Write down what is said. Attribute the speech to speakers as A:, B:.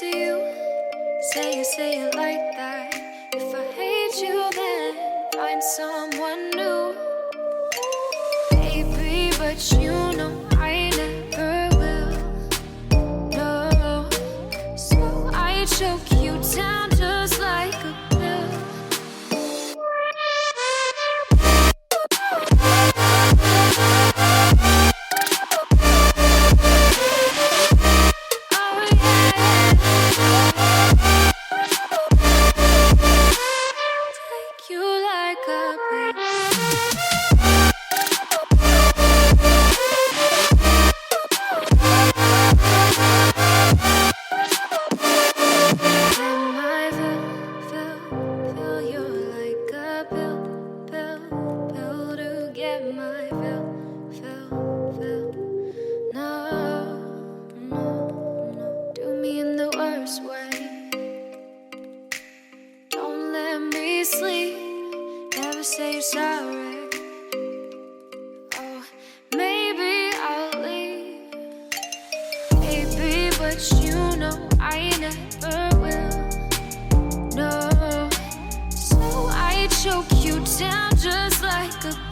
A: to you. Say it like that. If I hate you, then find someone new. Baby, but you know I never will. No, so I choke you down just like a pill. Sleep, never say you're sorry. Oh, maybe I'll leave, baby, but you know I never will. No, so I choke you down just like a